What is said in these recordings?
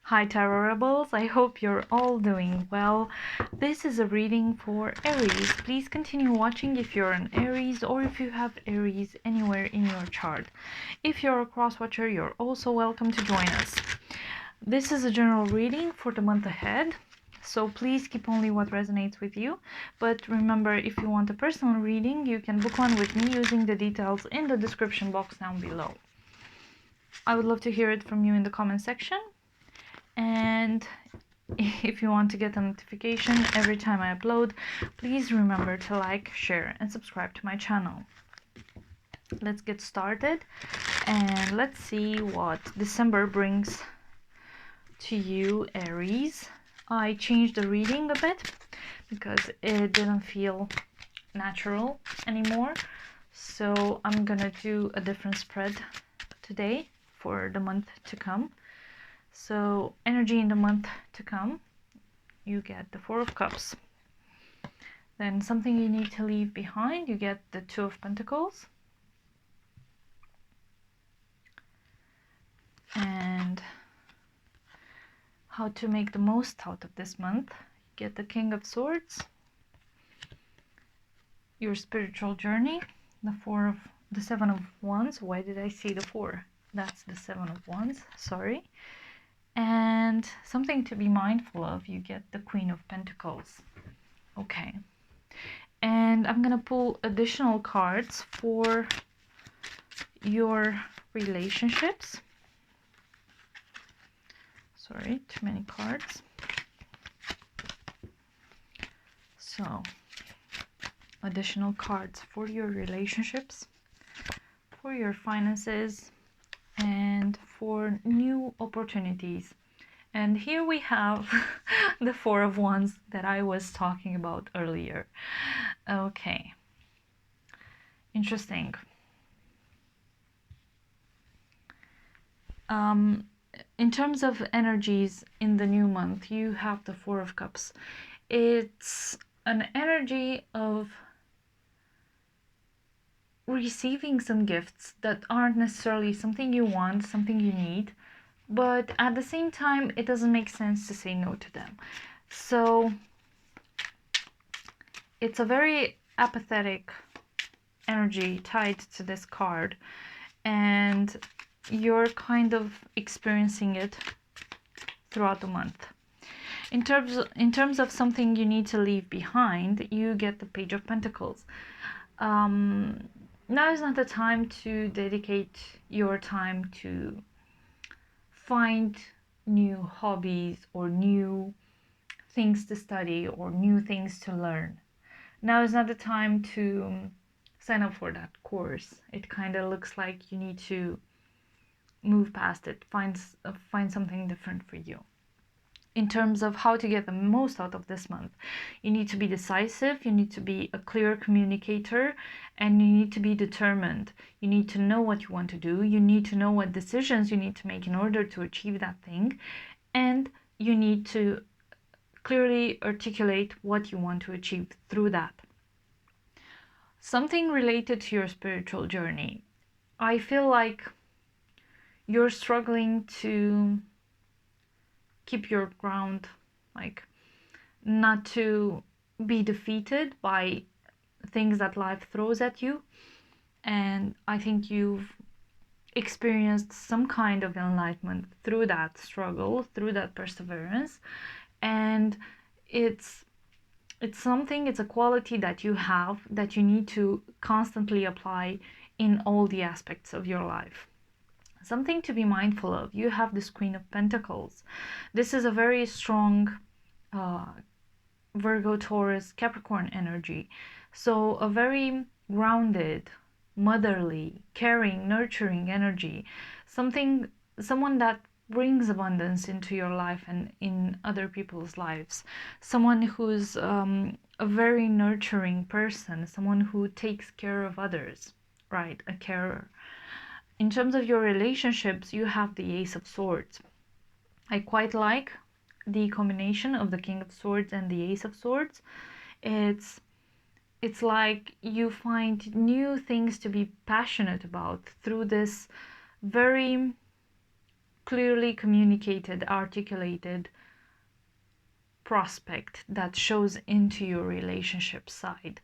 Hi Tarot Rebels, I hope you're all doing well. This is a reading for Aries. Please continue watching if you're an Aries or if you have Aries anywhere in your chart. If you're a cross-watcher, you're also welcome to join us. This is a general reading for the month ahead, so please keep only what resonates with you. But remember, if you want a personal reading, you can book one with me using the details in the description box down below. I would love to hear it from you in the comment section. And if you want to get a notification every time I upload, please remember to like, share, and subscribe to my channel. Let's get started and let's see what December brings to you, Aries. I changed the reading a bit because it didn't feel natural anymore. So I'm gonna do a different spread today for the month to come. So energy in the month to come, you get the Four of Cups. Then something you need to leave behind, you get the Two of Pentacles. And how to make the most out of this month, you get the King of Swords. Your spiritual journey, the Seven of Wands. Why did I see the Four? That's the Seven of Wands, sorry. And something to be mindful of, you get the Queen of Pentacles. Okay. And I'm gonna pull additional cards for your relationships. Sorry, too many cards. So, additional cards for your relationships, for your finances, and for new opportunities. And here we have the Four of Wands that I was talking about earlier. Okay. Interesting. In terms of energies in the new month, you have the Four of Cups. It's an energy of receiving some gifts that aren't necessarily something you want, something you need, but at the same time, it doesn't make sense to say no to them. So it's a very apathetic energy tied to this card, and you're kind of experiencing it throughout the month. In terms of something you need to leave behind, you get the Page of Pentacles. Now is not the time to dedicate your time to find new hobbies or new things to study or new things to learn. Now is not the time to sign up for that course. It kind of looks like you need to move past it, find something different for you. In terms of how to get the most out of this month, you need to be decisive, you need to be a clear communicator, and you need to be determined. You need to know what you want to do, you need to know what decisions you need to make in order to achieve that thing, and you need to clearly articulate what you want to achieve through that. Something related to your spiritual journey. I feel like you're struggling to keep your ground, like not to be defeated by things that life throws at you. And I think you've experienced some kind of enlightenment through that struggle, through that perseverance. And it's a quality that you have that you need to constantly apply in all the aspects of your life. Something to be mindful of, you have this Queen of Pentacles. This is a very strong Virgo, Taurus, Capricorn energy. So a very grounded, motherly, caring, nurturing energy. Someone that brings abundance into your life and in other people's lives. Someone who's a very nurturing person, someone who takes care of others, right? A carer. In terms of your relationships, you have the Ace of Swords. I quite like the combination of the King of Swords and the Ace of Swords. It's like you find new things to be passionate about through this very clearly communicated, articulated prospect that shows into your relationship side.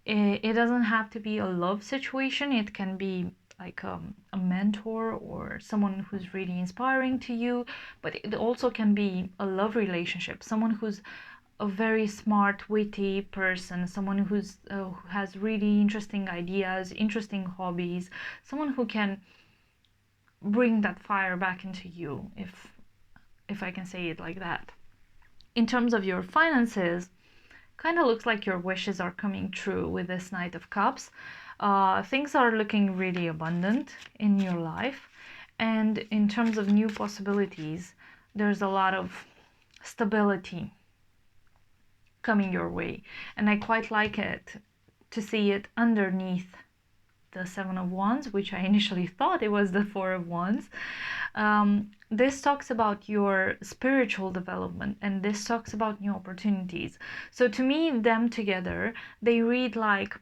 It doesn't have to be a love situation. It can be like a mentor or someone who's really inspiring to you, but it also can be a love relationship, someone who's a very smart, witty person, someone who has really interesting ideas, interesting hobbies, someone who can bring that fire back into you, if I can say it like that. In terms of your finances, kind of looks like your wishes are coming true with this Knight of Cups. Things are looking really abundant in your life, and in terms of new possibilities, there's a lot of stability coming your way, and I quite like it to see it underneath the Seven of Wands, which I initially thought it was the Four of Wands. This talks about your spiritual development, and this talks about new opportunities. So to me, them together, they read like,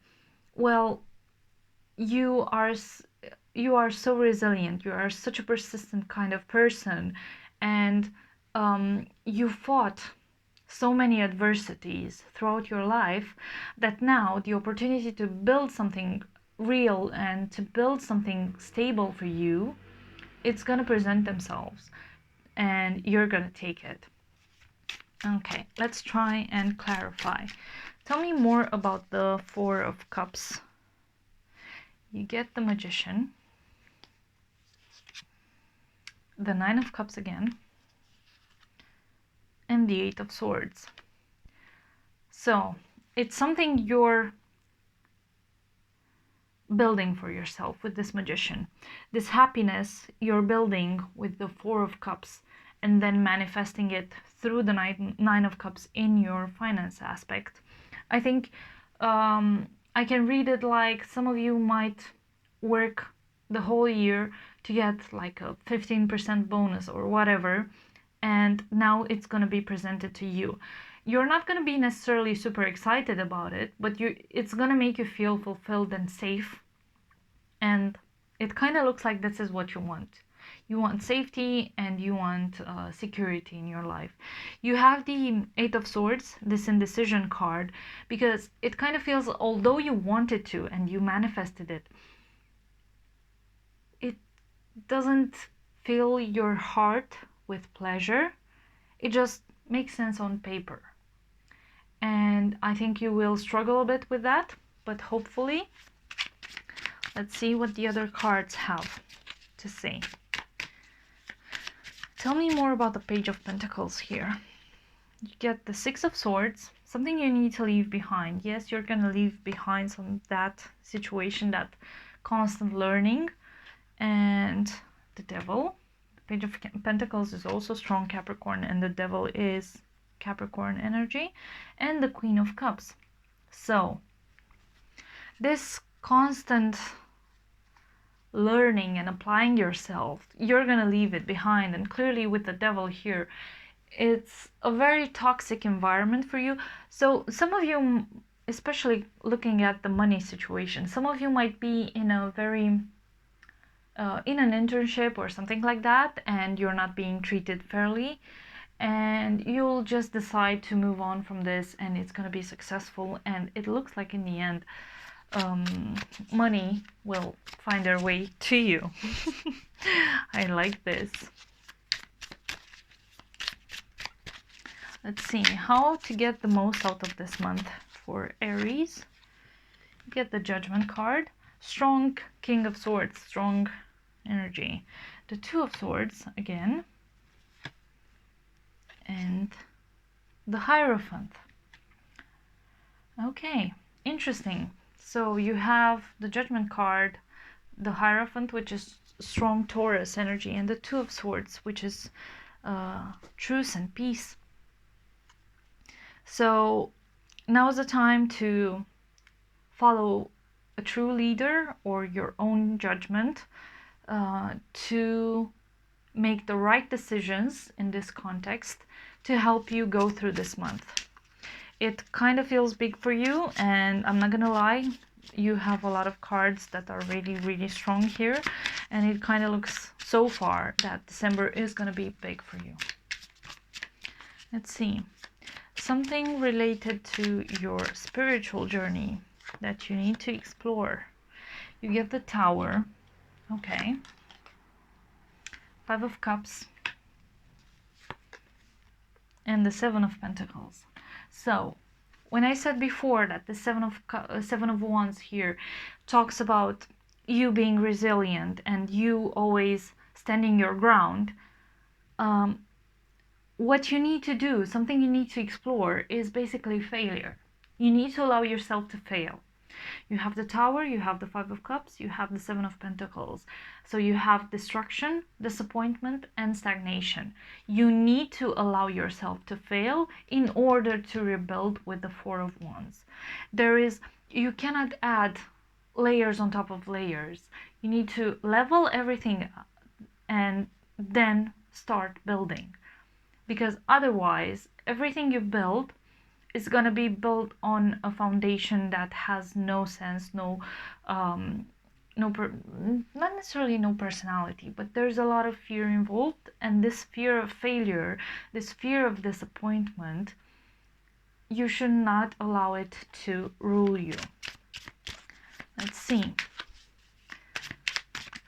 well, you are so resilient, you are such a persistent kind of person, and you fought so many adversities throughout your life that now the opportunity to build something real and to build something stable for you, it's going to present themselves and you're going to take it. Okay, let's try and clarify. Tell me more about the Four of Cups. You get the Magician, the Nine of Cups again, and the Eight of Swords. So it's something you're building for yourself with this Magician. This happiness you're building with the Four of Cups and then manifesting it through the Nine of Cups in your finance aspect. I think I can read it like some of you might work the whole year to get like a 15% bonus or whatever, and now it's going to be presented to you. You're not going to be necessarily super excited about it, but it's going to make you feel fulfilled and safe. And it kind of looks like this is what you want. You want safety and you want security in your life. You have the Eight of Swords, this indecision card, because it kind of feels, although you wanted to and you manifested it, it doesn't fill your heart with pleasure. It just makes sense on paper. And I think you will struggle a bit with that, but hopefully, let's see what the other cards have to say. Tell me more about the Page of Pentacles here. You get the Six of Swords, something you need to leave behind. Yes, you're going to leave behind that situation, that constant learning. And the Devil. The Page of Pentacles is also strong Capricorn, and the Devil is Capricorn energy. And the Queen of Cups. So this constant learning and applying yourself, you're gonna leave it behind. And clearly with the Devil here, it's a very toxic environment for you. So some of you, especially looking at the money situation, some of you might be in a very in an internship or something like that, and you're not being treated fairly, and you'll just decide to move on from this, and it's going to be successful. And it looks like in the end money will find their way to you. I like this. Let's see how to get the most out of this month for Aries. Get the Judgment card. Strong King of Swords, strong energy. The Two of Swords again, and the Hierophant. Okay, interesting. So you have the Judgment card, the Hierophant, which is strong Taurus energy, and the Two of Swords, which is truce and peace. So now's the time to follow a true leader or your own judgment to make the right decisions in this context to help you go through this month. It kind of feels big for you, and I'm not gonna lie, you have a lot of cards that are really, really strong here, And it kind of looks so far that December is going to be big for you. Let's see. Something related to your spiritual journey that you need to explore. You get the Tower. Okay. 5 of Cups. And the 7 of Pentacles. So, when I said before that the Seven of Wands here talks about you being resilient and you always standing your ground, what you need to do, something you need to explore, is basically failure. You need to allow yourself to fail. You have the Tower, you have the 5 of Cups, you have the 7 of Pentacles. So you have destruction, disappointment, and stagnation. You need to allow yourself to fail in order to rebuild with the 4 of Wands. You cannot add layers on top of layers. You need to level everything up and then start building. Because otherwise, everything you build is going to be built on a foundation that has no sense, not necessarily no personality, but there's a lot of fear involved, and this fear of failure, this fear of disappointment, you should not allow it to rule you. Let's see.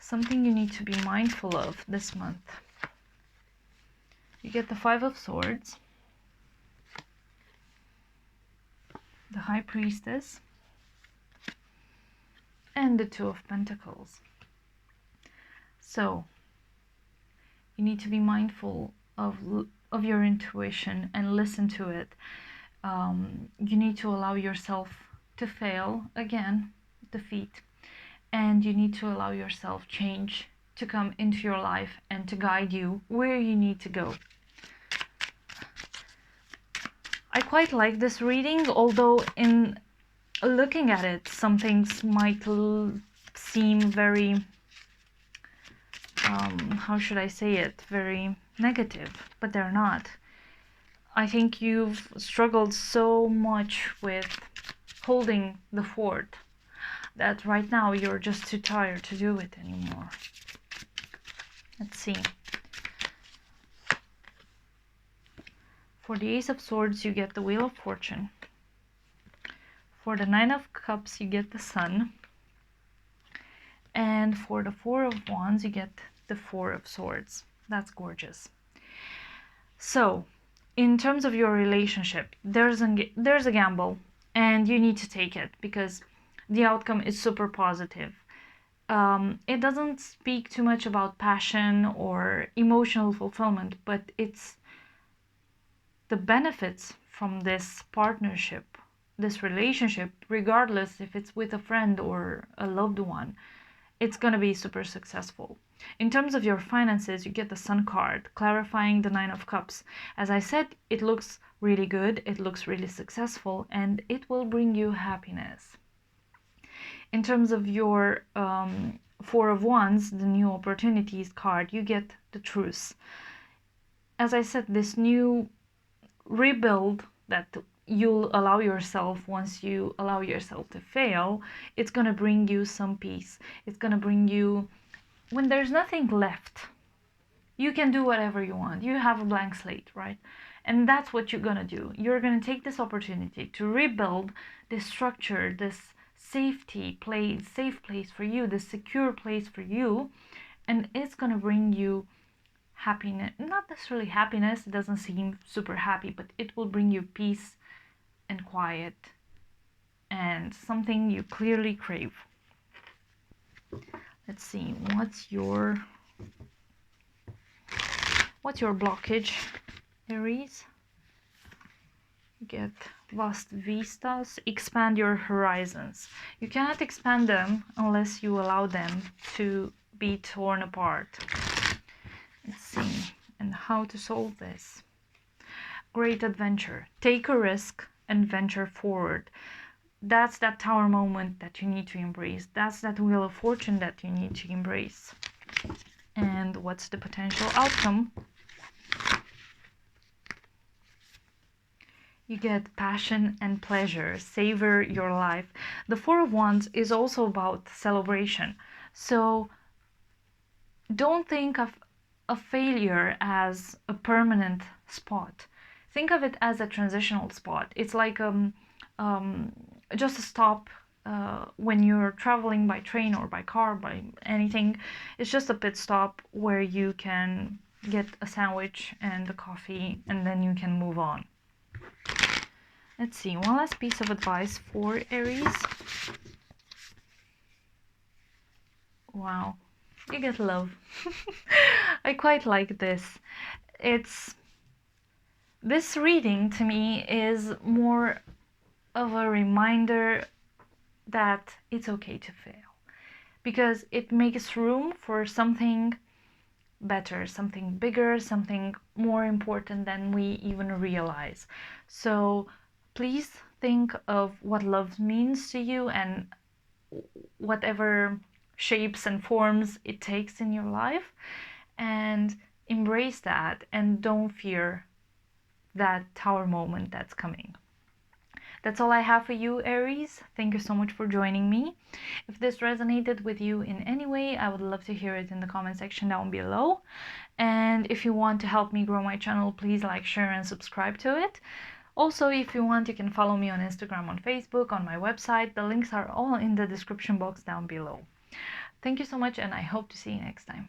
Something you need to be mindful of this month. You get the 5 of Swords, the High Priestess, and the 2 of Pentacles. So you need to be mindful of your intuition and listen to it. You need to allow yourself to fail again, defeat, and you need to allow yourself change to come into your life and to guide you where you need to go. I quite like this reading, although in looking at it, some things might seem very, how should I say it, very negative, but they're not. I think you've struggled so much with holding the fort that right now you're just too tired to do it anymore. Let's see. For the Ace of Swords, you get the Wheel of Fortune. For the 9 of Cups, you get the Sun. And for the 4 of Wands, you get the 4 of Swords. That's gorgeous. So, in terms of your relationship, there's a gamble, and you need to take it because the outcome is super positive. It doesn't speak too much about passion or emotional fulfillment, but it's the benefits from this partnership, this relationship, regardless if it's with a friend or a loved one, it's going to be super successful. In terms of your finances, you get the Sun card, clarifying the 9 of Cups. As I said, it looks really good, it looks really successful, and it will bring you happiness. In terms of your 4 of Wands, the New Opportunities card, you get the Truce. As I said, this new rebuild that you'll allow yourself once you allow yourself to fail, it's going to bring you some peace. It's going to bring you, when there's nothing left, you can do whatever you want. You have a blank slate, right? And that's what you're going to do. You're going to take this opportunity to rebuild this structure, this safe place for you, this secure place for you, and it's going to bring you happiness. Not necessarily happiness, it doesn't seem super happy, but it will bring you peace and quiet and something you clearly crave. Let's see, what's your blockage, Aries? Get vast vistas, expand your horizons. You cannot expand them unless you allow them to be torn apart. Let's see, and how to solve this. Great adventure. Take a risk and venture forward. That's that Tower moment that you need to embrace. That's that Wheel of Fortune that you need to embrace. And what's the potential outcome? You get passion and pleasure. Savor your life. The 4 of Wands is also about celebration. So don't think of a failure as a permanent spot. Think of it as a transitional spot. It's like um, just a stop when you're traveling by train or by car, by anything. It's just a pit stop where you can get a sandwich and a coffee, and then you can move on. Let's see, one last piece of advice for Aries. Wow, you get love. I quite like this. This reading to me is more of a reminder that it's okay to fail, because it makes room for something better, something bigger, something more important than we even realize. So please think of what love means to you, and whatever shapes and forms it takes in your life, and embrace that, and don't fear that tower moment that's coming. That's all I have for you, Aries. Thank you so much for joining me. If this resonated with you in any way, I would love to hear it in the comment section down below. And if you want to help me grow my channel, please like, share, and subscribe to it. Also, if you want, you can follow me on Instagram, on Facebook, on my website. The links are all in the description box down below. Thank you so much, and I hope to see you next time.